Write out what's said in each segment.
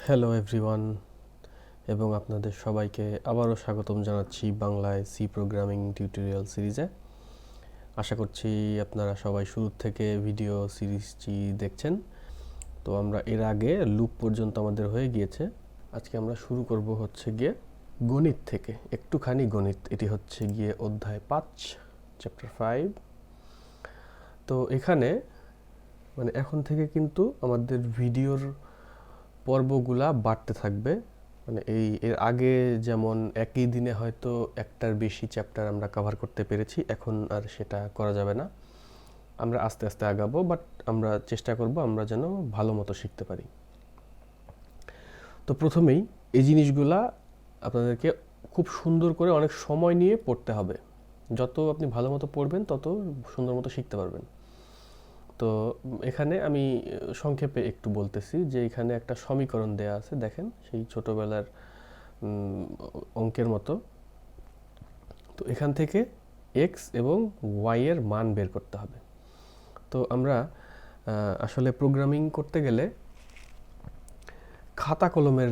Hello everyone এবং আপনাদের সবাইকে আবারও স্বাগতম জানাচ্ছি বাংলায় সি প্রোগ্রামিং টিউটোরিয়াল সিরিজে। আশা করছি আপনারা সবাই শুরু থেকে ভিডিও সিরিজটি দেখছেন। তো আমরা এর আগে লুপ পর্যন্ত আমাদের হয়ে গিয়েছে। আজকে আমরা শুরু করব হচ্ছে গিয়ে গণিত থেকে, একটুখানি গণিত। এটি হচ্ছে গিয়ে অধ্যায় 5 চ্যাপ্টার 5। তো এখানে মানে এখন থেকে কিন্তু আমাদের ভিডিওর পর্বগুলা বাড়তে থাকবে। মানে এর আগে যেমন একই দিনে হয়তো একটার বেশি চ্যাপ্টার আমরা কভার করতে পেরেছি, এখন আর সেটা করা যাবে না। আমরা আস্তে আস্তে আগাবো, বাট আমরা চেষ্টা করব আমরা যেন ভালো মতো শিখতে পারি। তো প্রথমেই এই জিনিসগুলা আপনাদেরকে খুব সুন্দর করে অনেক সময় নিয়ে পড়তে হবে। যত আপনি ভালো মতো পড়বেন তত সুন্দর মতো শিখতে পারবেন। তো এখানে আমি সংক্ষেপে একটু বলতেছি যে এখানে একটা সমীকরণ দেয়া আছে, দেখেন সেই ছোটবেলার অঙ্কের মতো। তো এখান থেকে এক্স এবং ওয়াই এর মান বের করতে হবে। তো আমরা আসলে প্রোগ্রামিং করতে গেলে খাতা কলমের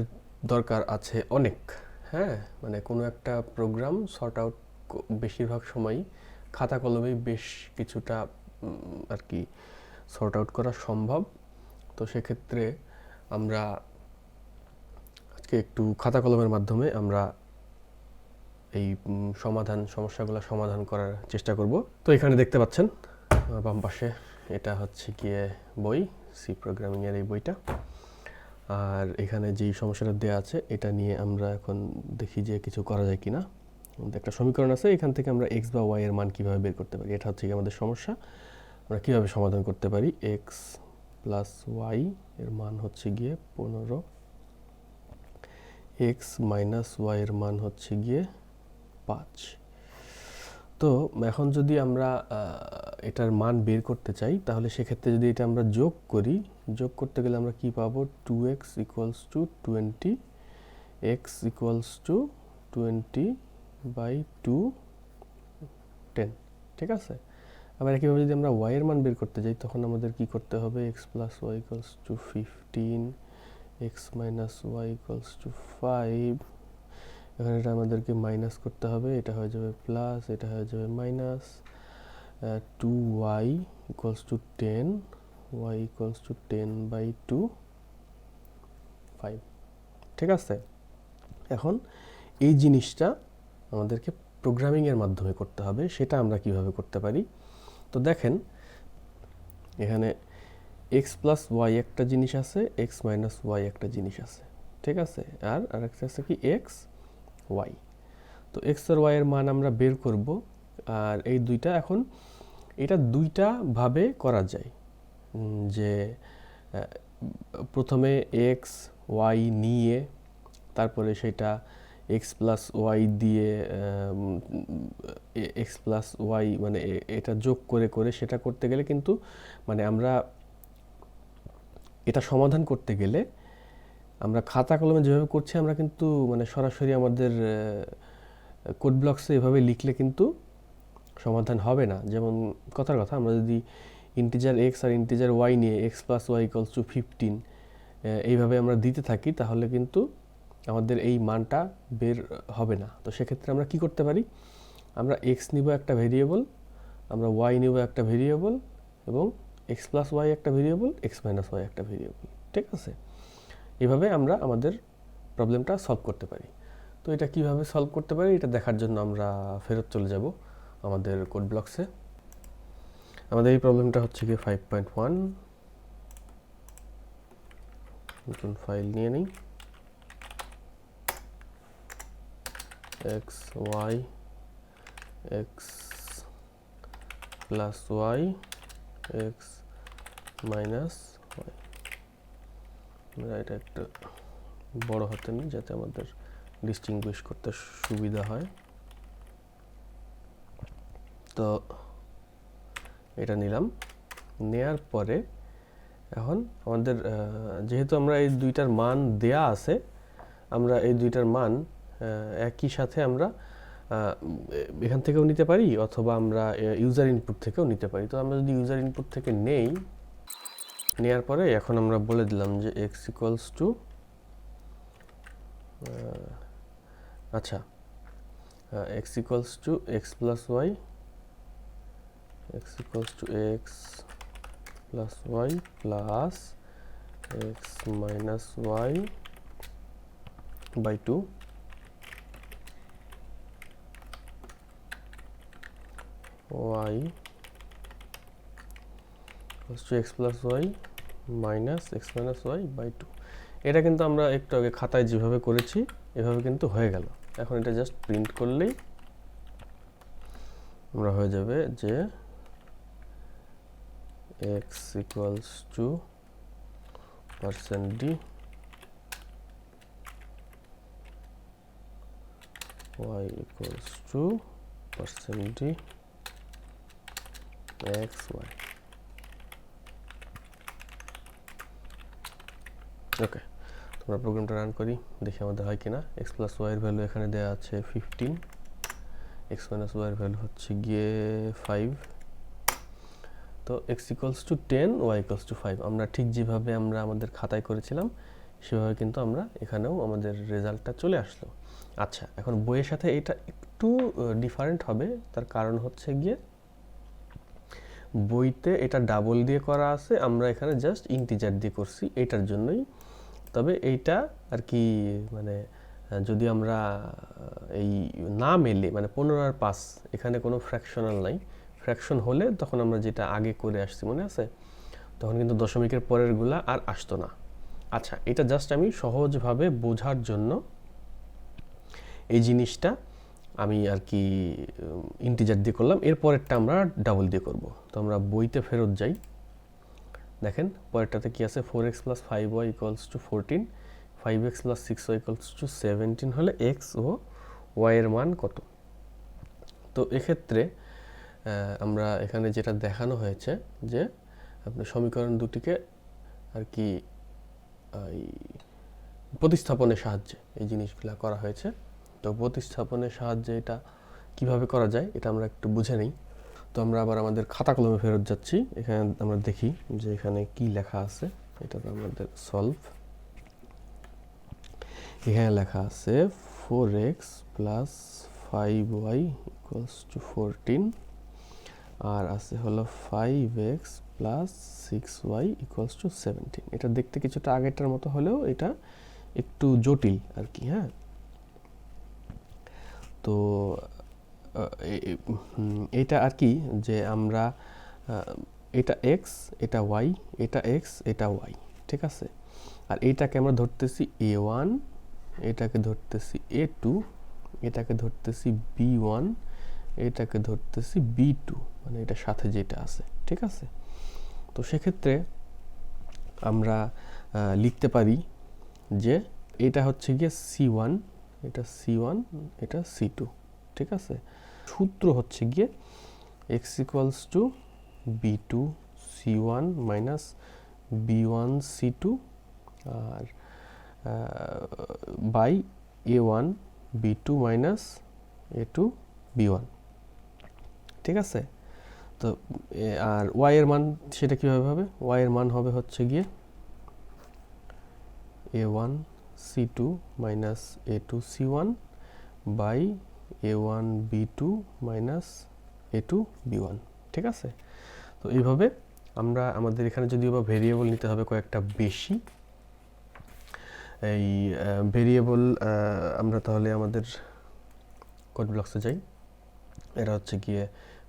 দরকার আছে অনেক। হ্যাঁ, মানে কোনো একটা প্রোগ্রাম সর্ট আউট বেশিরভাগ সময়ই খাতা কলমেই বেশ কিছুটা আর কি সর্ট আউট করা সম্ভব। তো সেক্ষেত্রে আমরা আজকে একটু খাতা কলমের মাধ্যমে আমরা এই সমস্যাগুলো সমাধান করার চেষ্টা করব। তো এখানে দেখতে পাচ্ছেন বাম পাশে, এটা হচ্ছে গিয়ে বই, সি প্রোগ্রামিংয়ের এই বইটা। আর এখানে যেই সমস্যাটা দেওয়া আছে এটা নিয়ে আমরা এখন দেখি যে কিছু করা যায় কিনা। একটা সমীকরণ আছে, এখান থেকে আমরা এক্স বা ওয়াই এর মান কীভাবে বের করতে পারি, এটা হচ্ছে কি আমাদের সমস্যা। আমরা কীভাবে সমাধান করতে পারি। এক্স প্লাস ওয়াই এর মান হচ্ছে গিয়ে 15, এক্স মাইনাস ওয়াই এর মান হচ্ছে গিয়ে 5। তো এখন যদি আমরা এটার মান বের করতে চাই, তাহলে সেক্ষেত্রে যদি এটা আমরা যোগ করি, যোগ করতে গেলে আমরা কি পাবো, 2x equals to 20, x equals two 20/2 10। ঠিক আছে। আবার একইভাবে যদি আমরা y এর মান বের করতে যাই, তখন আমাদের কি করতে হবে, x plus Y equals to 15, X minus Y equals to 5। এখানে এটা আমাদেরকে মাইনাস করতে হবে, এটা হয়ে যাবে প্লাস, এটা হয়ে যাবে minus. 2y equals to 10, y equals to 10/2 5। ঠিক আছে। এখন এই জিনিসটা আমাদেরকে প্রোগ্রামিংয়ের মাধ্যমে করতে হবে। সেটা আমরা কিভাবে করতে পারি। তো দেখেন এখানে এক্স প্লাস ওয়াই একটা জিনিস আছে, এক্স মাইনাস ওয়াই একটা জিনিস আছে। ঠিক আছে। আর আরেকটা আছে কি এক্স ওয়াই। তো এক্স আর ওয়াই এর মান আমরা বের করব। আর এই দুইটা এখন এটা দুইটা ভাবে করা যায়, যে প্রথমে এক্স ওয়াই নিয়ে তারপরে সেটা এক্স প্লাস ওয়াই দিয়ে এক্স প্লাস ওয়াই মানে এটা যোগ করে করে সেটা করতে গেলে কিন্তু মানে আমরা এটা সমাধান করতে গেলে আমরা খাতা কলমে যেভাবে করছি আমরা কিন্তু মানে সরাসরি আমাদের কোড ব্লকসে এভাবে লিখলে কিন্তু সমাধান হবে না। যেমন কথার কথা, আমরা যদি ইন্টিজার এক্স আর ইন্টিজার ওয়াই নিয়ে X plus Y equals to 15 এইভাবে আমরা দিতে থাকি, তাহলে কিন্তু আমাদের এই মানটা বের হবে না। তো সেক্ষেত্রে আমরা কি করতে পারি, আমরা এক্স নিব একটা ভেরিয়েবল, আমরা ওয়াই নিব একটা ভেরিয়েবল, এবং এক্স প্লাস ওয়াই একটা ভেরিয়েবল, এক্স মাইনাস ওয়াই একটা ভেরিয়েবল। ঠিক আছে। এভাবে আমরা আমাদের প্রবলেমটা সলভ করতে পারি। তো এটা কিভাবে সলভ করতে পারি এটা দেখার জন্য আমরা ফেরত চলে যাব আমাদের কোড ব্লকসে। আমাদের এই প্রবলেমটা হচ্ছে কি 5.1, নতুন ফাইল নিয়ে নিই। X Y, X plus Y, X minus Y. আমরা এটা একটা বড় হাতে নিই যাতে আমাদের ডিস্টিংগুইশ করতে সুবিধা হয়। তো এটা নিলাম, নেয়ার পরে এখন আমাদের যেহেতু আমরা এই দুইটার মান দেয়া আছে, আমরা এই দুইটার মান একই সাথে আমরা এখান থেকেও নিতে পারি, অথবা আমরা ইউজার ইনপুট থেকেও নিতে পারি। তো আমরা যদি ইউজার ইনপুট থেকে নেয়ার পরে এখন আমরা বলে দিলাম যে এক্স ইকুয়ালস টু আচ্ছা, x equals to X plus Y, x equals to X plus Y plus X minus Y by two, Y equals to X plus Y minus X minus Y by two. এটা কিন্তু আমরা একটু আগে খাতায় যেভাবে করেছি এভাবে কিন্তু হয়ে গেল। এখন এটা জাস্ট প্রিন্ট করলেই আমরা হয়ে যাবে যে x equals two %d, y equals to %d x y। ওকে, তোমরা প্রোগ্রামটা রান করি, দেখি আমাদের হয় কিনা। x প্লাস ওয়াই এর ভ্যালু এখানে দেওয়া আছে 15, x মাইনাস ওয়াই এর ভ্যালু হচ্ছে গিয়ে 5। তো x equals two 10, y equals to 5, আমরা ঠিক যেভাবে আমরা আমাদের খাতায় করেছিলাম সেভাবে কিন্তু আমরা এখানেও আমাদের রেজাল্টটা চলে আসলো। আচ্ছা, এখন বইয়ের সাথে এটা একটু ডিফারেন্ট হবে, তার কারণ হচ্ছে গিয়ে বইতে এটা ডাবল দিয়ে করা আছে, আমরা এখানে জাস্ট ইন্টিজার দিয়ে করছি, এটার জন্যই। তবে এইটা আর কি মানে যদি আমরা এই না মেলে মানে 15 আর 5 এখানে কোনো ফ্র্যাকশনাল নাই, ফ্র্যাকশন হলে তখন আমরা যেটা আগে করে আসছি মনে আছে, তখন কিন্তু দশমিকের পরের গুলা আর আসতো না। আচ্ছা, এটা জাস্ট আমি সহজভাবে বোঝার জন্য এই জিনিসটা আমি আর কি ইন্টিজার দিয়ে করলাম, এর পরেরটা আমরা ডাবল দিয়ে করব। তো আমরা বইতে ফেরত যাই, দেখেন পরেরটাতে কি আছে, 4x plus 5y equals to 14, 5x plus 6y equals to 17 হলে x ও y এর মান কত। তো এক্ষেত্রে আমরা এখানে যেটা দেখানো হয়েছে যে আপনার সমীকরণ দুটিকে আর কি প্রতিস্থাপনের সাহায্যে এই জিনিসগুলো করা হয়েছে। তো প্রতিস্থাপনের সাহায্যে এটা কিভাবে করা যায় এটা আমরা একটু বুঝে নিই। তো আমরা আবার আমাদের খাতা কলমে ফেরত যাচ্ছি, এখানে আমরা দেখি যে এখানে কি লেখা আছে। এটা তো আমাদের সলভ, এখানে লেখা আছে 4x plus 5y equals to 14, আর আছে হলো 5x plus 6y equals to 17। এটা দেখতে কিছুটা আগেরটার মতো হলেও এটা একটু জটিল আর কি। হ্যাঁ, তো এটা আর কি যে আমরা এটা x, এটা y, এটা x, এটা y, ঠিক আছে। আর এইটাকে আমরা ধরতেছি a1, এটাকে ধরতেছি a2, এটাকে ধরতেছি b1, এটাকে ধরতেছি b2, মানে এটা সাথে যেটা আছে, ঠিক আছে। তো সেক্ষেত্রে আমরা লিখতে পারি যে এটা হচ্ছে গিয়ে c1, এটা c1, এটা c2, ঠিক আছে। সূত্র হচ্ছে গিয়ে x equals to b2 c1 minus b1 c2 আর by a1 b2 minus a2 b1, ঠিক আছে। তো আর y এর মান সেটা কিভাবে হবে, y এর মান হবে হচ্ছে গিয়ে a1 c2 minus a2 c1 by a1 b2 minus a2 b1, ঠিক আছে। তো এইভাবে আমরা আমাদের এখানে যদিও বা ভেরিয়েবল নিতে হবে কয়েকটা বেশি, এই ভেরিয়েবল আমরা তাহলে আমাদের কোড ব্লকসে যাই। এটা হচ্ছে গিয়ে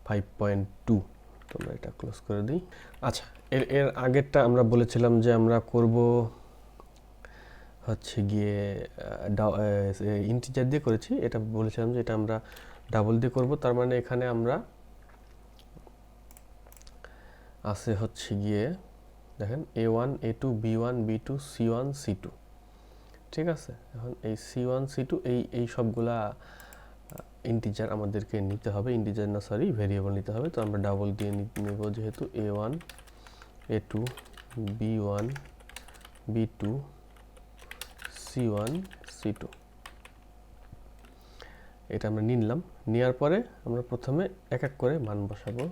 5.2, তোমরা এটা ক্লোজ করে দিই। আচ্ছা, এর আগেরটা আমরা বলেছিলাম যে আমরা করব হচ্ছে গিয়ে ইন্টিজার দিয়ে করেছি, এটা বলেছিলাম যে এটা আমরা ডাবল দিয়ে করব। তার মানে এখানে আমরা আছে হচ্ছে গিয়ে দেখেন a1 a2 b1 b2 c1 c2, ঠিক আছে। এখন এই c1 c2 এই সবগুলা ইন্টিজার আমাদেরকে নিতে হবে, ইন্টিজার না সরি ভেরিয়েবল নিতে হবে। তো আমরা ডাবল দিয়ে নেব যেহেতু a1 a2 b1 b2 c1 c2, এটা আমরা নিলাম। নেওয়ার পরে আমরা প্রথমে এক এক করে মান বসাবো।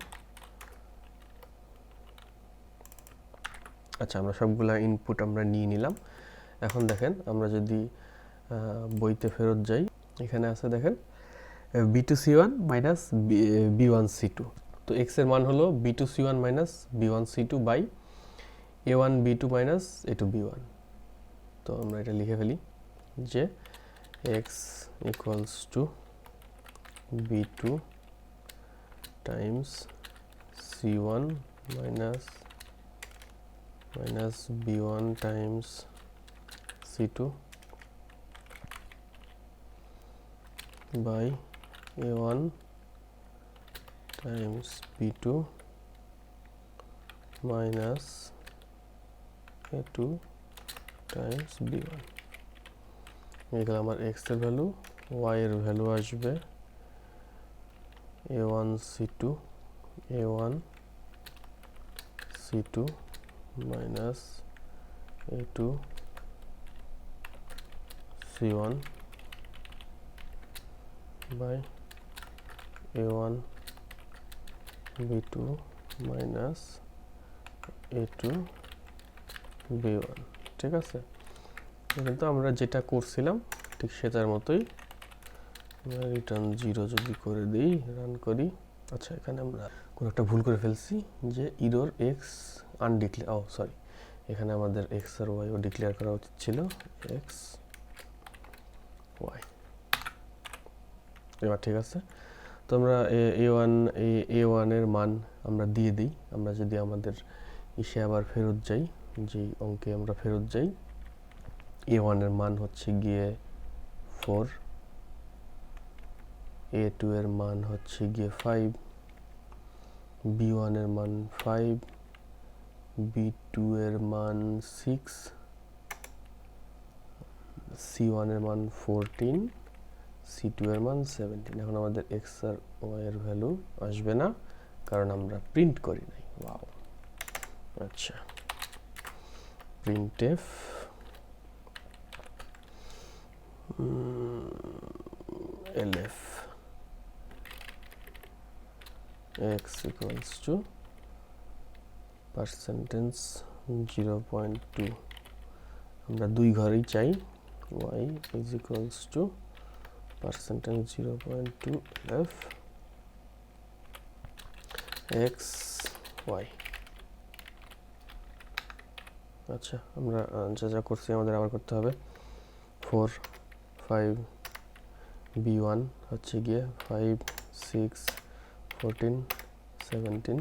আচ্ছা, আমরা সবগুলা ইনপুট আমরা নিয়ে নিলাম। এখন দেখেন আমরা যদি বইতে ফেরত যাই, এখানে আছে দেখেন b2c1 মাইনাস b1c2। তো x এর মান হলো b2c1 minus b1c2 by a1 b2 minus a2 b1। তো আমরা এটা লিখে ফেলি যে x equals to b2 Times c1 minus b1 Times c2 by a1 times b2 minus a2 times b1। এগুলো আমার x এর ভ্যালু, y এর ভ্যালু আসবে a1 c2 minus a2 c1 by a1 b2 minus a2 b1। ঠিক আছে, কিন্তু আমরা যেটা করছিলাম ঠিক সেটার মতোই রিটার্ন 0 যদি করে দিই, রান করি। আচ্ছা, এখানে আমরা কোনো একটা ভুল করে ফেলছি যে ইরোর এক্স আনডিক্লেয়ার, সরি, এখানে আমাদের এক্স আর ওয়াই ও ডিক্লেয়ার করা উচিত ছিল, এক্স ওয়াই। এবার ঠিক আছে, তো আমরা a1 এর মান আমরা দিয়ে দিই। আমরা যদি আমাদের ইসে আবার ফেরত যাই, যেই অঙ্কে আমরা ফেরত যাই, a1 এর মান হচ্ছে গিয়ে 4, a2 এর মান হচ্ছে গিয়ে 5, b1 এর মান 5, b2 এর মান 6, c1 এর মান 14, c2 এর মান 17। এখন আমাদের x আর y এর ভ্যালু আসবে না, কারণ আমরা প্রিন্ট করি নাই। ওয়াও, আচ্ছা, printf lf x equals to percentage 0.2। আমরা দুই ঘরেই চাই, y is equals to percentage 0.2 lf x y। আচ্ছা, আমরা যা করছি আমাদের আবার করতে হবে। 4 5 b1 হচ্ছে গিয়ে 5 6 14 17,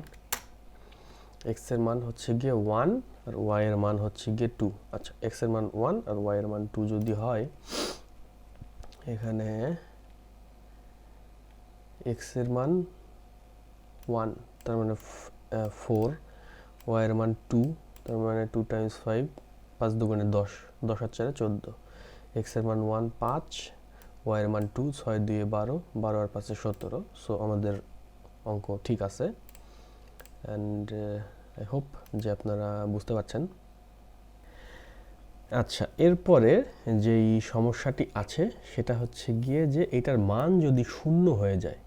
x এর মান হচ্ছে গিয়ে 1 আর y এর মান হচ্ছে গিয়ে 2। আচ্ছা, x এর মান 1 আর y এর মান 2 যদি হয়, এখানে x এর মান 1 তার মানে 4, y এর মান 2 তার মানে 2 টাইমস 5, 5 দুগুণে 10, 10 আর 4 14, x এর মান 1 5, y এর মান 2, 6 2 12, 12 আর 5 17। সো আমাদের অঙ্ক ঠিক আছে, অ্যান্ড আই হোপ যে আপনারা বুঝতে পারছেন। আচ্ছা, এরপরে যেই সমস্যাটি আছে সেটা হচ্ছে গিয়ে যে এটার মান যদি শূন্য হয়ে যায়,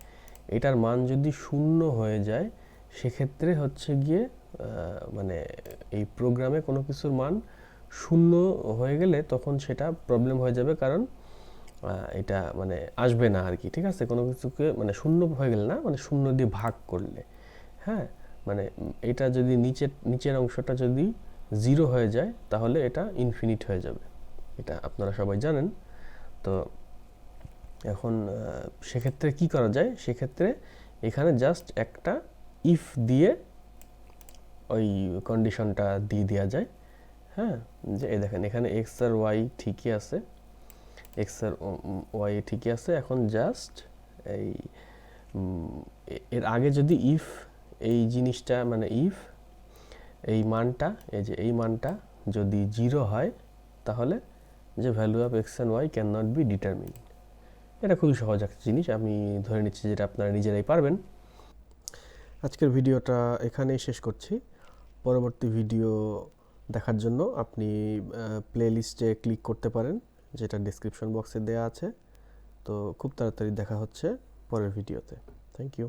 এটার মান যদি শূন্য হয়ে যায়, সেক্ষেত্রে হচ্ছে গিয়ে মানে এই প্রোগ্রামে কোনো কিছুর মান শূন্য হয়ে গেলে তখন সেটা প্রবলেম হয়ে যাবে, কারণ এটা মানে আসবে না আর কি। ঠিক আছে, কোনো কিছুকে মানে শূন্য হয়ে গেলে না, মানে শূন্য দিয়ে ভাগ করলে, হ্যাঁ, মানে এটা যদি নিচের অংশটা যদি 0 হয়ে যায়, তাহলে এটা ইনফিনিট হয়ে যাবে, এটা আপনারা সবাই জানেন। তো এখন সেক্ষেত্রে কি করা যায়, সেক্ষেত্রে এখানে জাস্ট একটা ইফ দিয়ে ওই কন্ডিশনটা দিয়ে দেওয়া যায়। হ্যাঁ, যে এই দেখেন এখানে এক্স আর ওয়াই ঠিকই আছে, এক্স আর ওয়াই ঠিকই আছে। এখন জাস্ট এই এর আগে যদি ইফ এই জিনিসটা মানে ইফ এই মানটা, এই যে এই মানটা যদি 0 হয়, তাহলে যে value of X and Y can not be determine. এটা খুবই সহজ একটা জিনিস, আমি ধরে নিচ্ছি যেটা আপনারা নিজেরাই পারবেন। আজকের ভিডিওটা এখানেই শেষ করছি। পরবর্তী ভিডিও দেখার জন্য আপনি প্লেলিস্টে ক্লিক করতে পারেন, যেটা ডেসক্রিপশন বক্সে দেওয়া আছে। তো খুব তাড়াতাড়ি দেখা হচ্ছে পরের ভিডিওতে। Thank you.